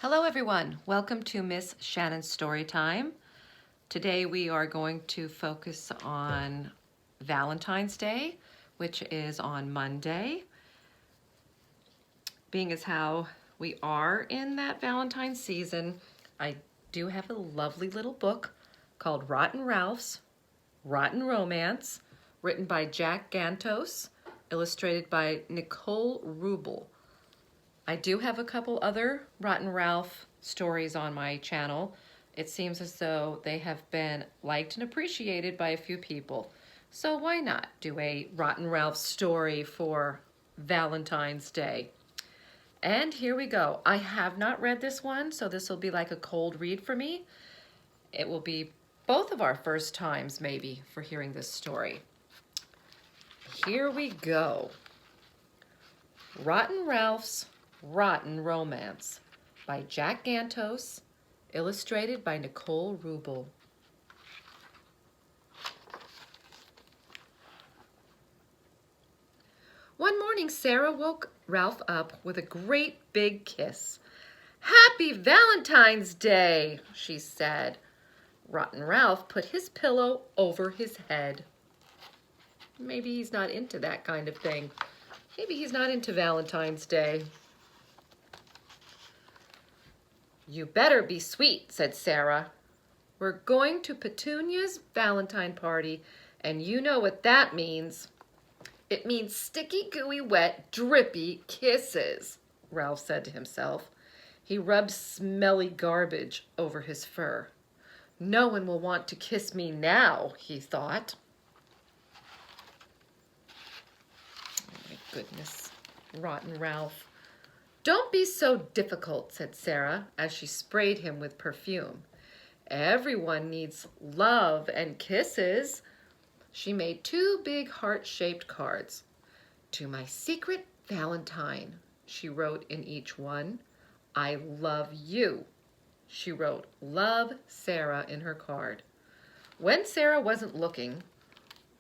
Hello everyone, welcome to Miss Shannon's Story Time. Today we are going to focus on Valentine's Day, which is on Monday. Being as how we are in that Valentine's season, I do have a lovely little book called Rotten Ralph's Rotten Romance, written by Jack Gantos, illustrated by Nicole Rubel. I do have a couple other Rotten Ralph stories on my channel. It seems as though they have been liked and appreciated by a few people. So why not do a Rotten Ralph story for Valentine's Day? And here we go. I have not read this one, so this will be like a cold read for me. It will be both of our first times maybe for hearing this story. Here we go. Rotten Ralph's Rotten Romance by Jack Gantos, illustrated by Nicole Rubel. One morning, Sarah woke Ralph up with a great big kiss. "Happy Valentine's Day," she said. Rotten Ralph put his pillow over his head. Maybe he's not into that kind of thing. Maybe he's not into Valentine's Day. "You better be sweet," said Sarah. "We're going to Petunias' Valentine party, and you know what that means." "It means sticky, gooey, wet, drippy kisses," Ralph said to himself. He rubbed smelly garbage over his fur. "No one will want to kiss me now," he thought. Oh my goodness, Rotten Ralph. "Don't be so difficult," said Sarah as she sprayed him with perfume. "Everyone needs love and kisses." She made two big heart-shaped cards. "To my secret Valentine," she wrote in each one. "I love you." She wrote "Love Sarah" in her card. When Sarah wasn't looking,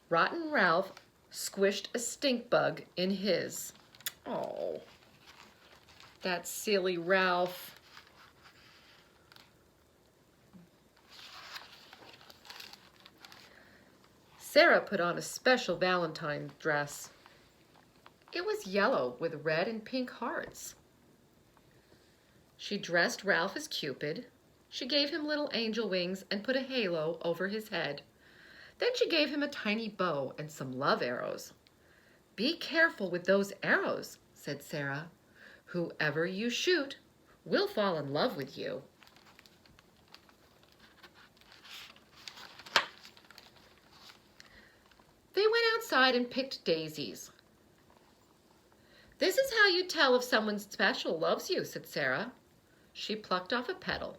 Rotten Ralph squished a stink bug in his. Oh. That silly Ralph. Sarah put on a special Valentine dress. It was yellow with red and pink hearts. She dressed Ralph as Cupid. She gave him little angel wings and put a halo over his head. Then she gave him a tiny bow and some love arrows. "Be careful with those arrows," said Sarah. "Whoever you shoot will fall in love with you." They went outside and picked daisies. "This is how you tell if someone special loves you," said Sarah. She plucked off a petal.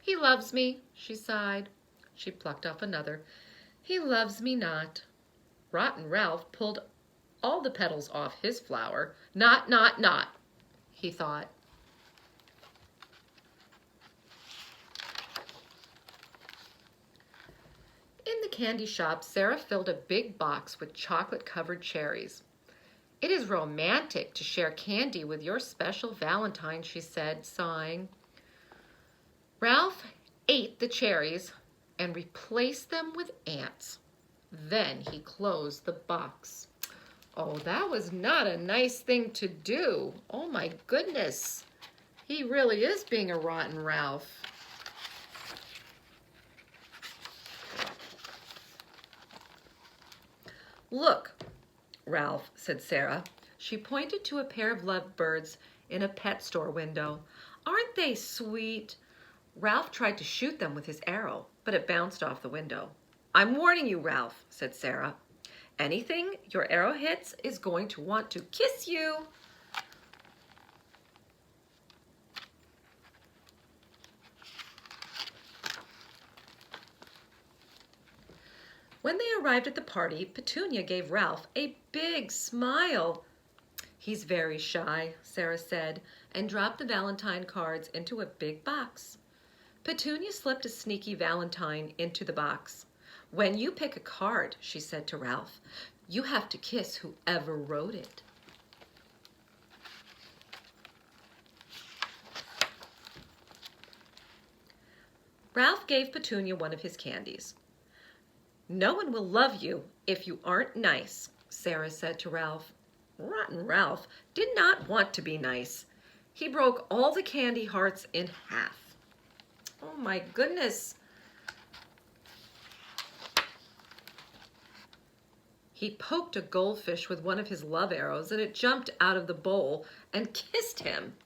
"He loves me," she sighed. She plucked off another. "He loves me not." Rotten Ralph pulled all the petals off his flower. Not, he thought. In the candy shop, Sarah filled a big box with chocolate-covered cherries. "It is romantic to share candy with your special Valentine," she said, sighing. Ralph ate the cherries and replaced them with ants. Then he closed the box. Oh, that was not a nice thing to do. Oh my goodness. He really is being a Rotten Ralph. "Look, Ralph," said Sarah. She pointed to a pair of lovebirds in a pet store window. "Aren't they sweet?" Ralph tried to shoot them with his arrow, but it bounced off the window. "I'm warning you, Ralph," said Sarah. "Anything your arrow hits is going to want to kiss you." When they arrived at the party, Petunia gave Ralph a big smile. "He's very shy," Sarah said, and dropped the Valentine cards into a big box. Petunia slipped a sneaky Valentine into the box. "When you pick a card," she said to Ralph, "you have to kiss whoever wrote it." Ralph gave Petunia one of his candies. "No one will love you if you aren't nice," Sarah said to Ralph. Rotten Ralph did not want to be nice. He broke all the candy hearts in half. Oh my goodness. He poked a goldfish with one of his love arrows and it jumped out of the bowl and kissed him.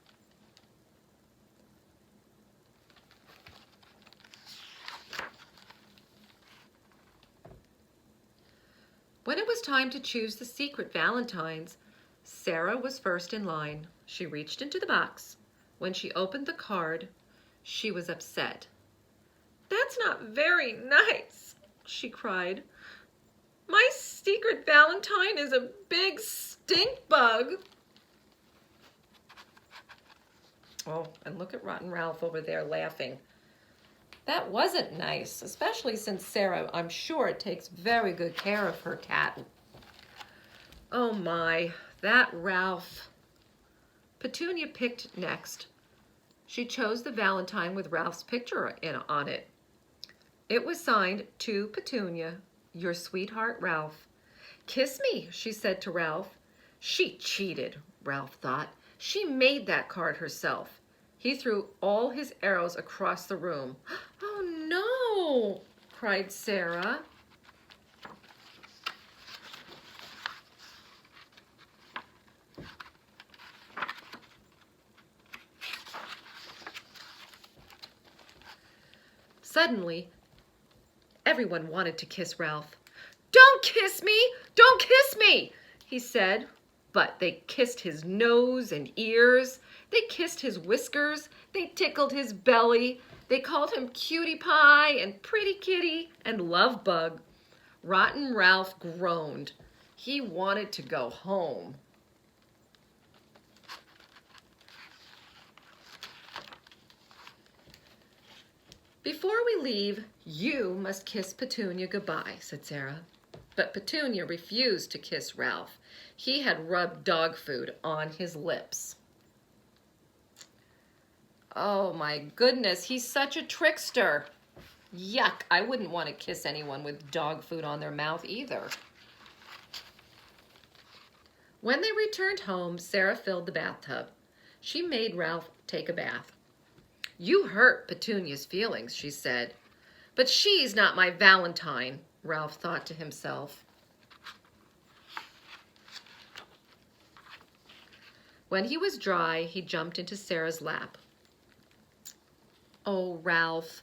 When it was time to choose the secret Valentines, Sarah was first in line. She reached into the box. When she opened the card, she was upset. "That's not very nice," she cried. "My secret Valentine is a big stink bug." Oh, and look at Rotten Ralph over there laughing. That wasn't nice, especially since Sarah, I'm sure, takes very good care of her cat. Oh my, that Ralph. Petunia picked next. She chose the Valentine with Ralph's picture on it. It was signed, "To Petunia, your sweetheart Ralph." "Kiss me," she said to Ralph. She cheated, Ralph thought. She made that card herself. He threw all his arrows across the room. "Oh no!" cried Sarah. Suddenly, everyone wanted to kiss Ralph. "Don't kiss me! Don't kiss me!" he said. But they kissed his nose and ears. They kissed his whiskers. They tickled his belly. They called him Cutie Pie and Pretty Kitty and Love Bug. Rotten Ralph groaned. He wanted to go home. "Before we leave, you must kiss Petunia goodbye," said Sarah. But Petunia refused to kiss Ralph. He had rubbed dog food on his lips. Oh my goodness, he's such a trickster. Yuck, I wouldn't want to kiss anyone with dog food on their mouth either. When they returned home, Sarah filled the bathtub. She made Ralph take a bath. "You hurt Petunia's feelings," she said. "But she's not my Valentine," Ralph thought to himself. When he was dry, he jumped into Sarah's lap. "Oh, Ralph,"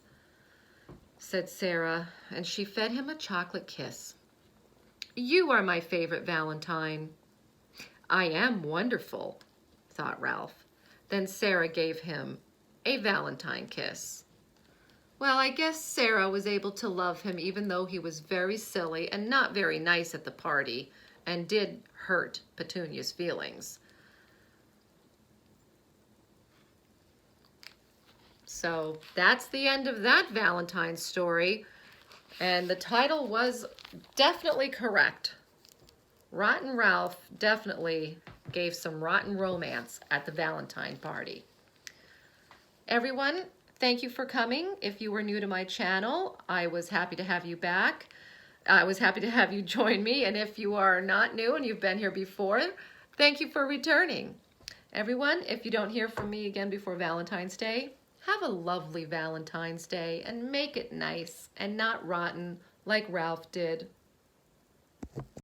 said Sarah, and she fed him a chocolate kiss. "You are my favorite Valentine." "I am wonderful," thought Ralph. Then Sarah gave him a Valentine kiss. Well, I guess Sarah was able to love him even though he was very silly and not very nice at the party and did hurt Petunia's feelings. So that's the end of that Valentine story. And the title was definitely correct. Rotten Ralph definitely gave some rotten romance at the Valentine party. Everyone, thank you for coming. If you were new to my channel, I was happy to have you back. I was happy to have you join me. And if you are not new and you've been here before, thank you for returning. Everyone, if you don't hear from me again before Valentine's Day, have a lovely Valentine's Day and make it nice and not rotten like Ralph did.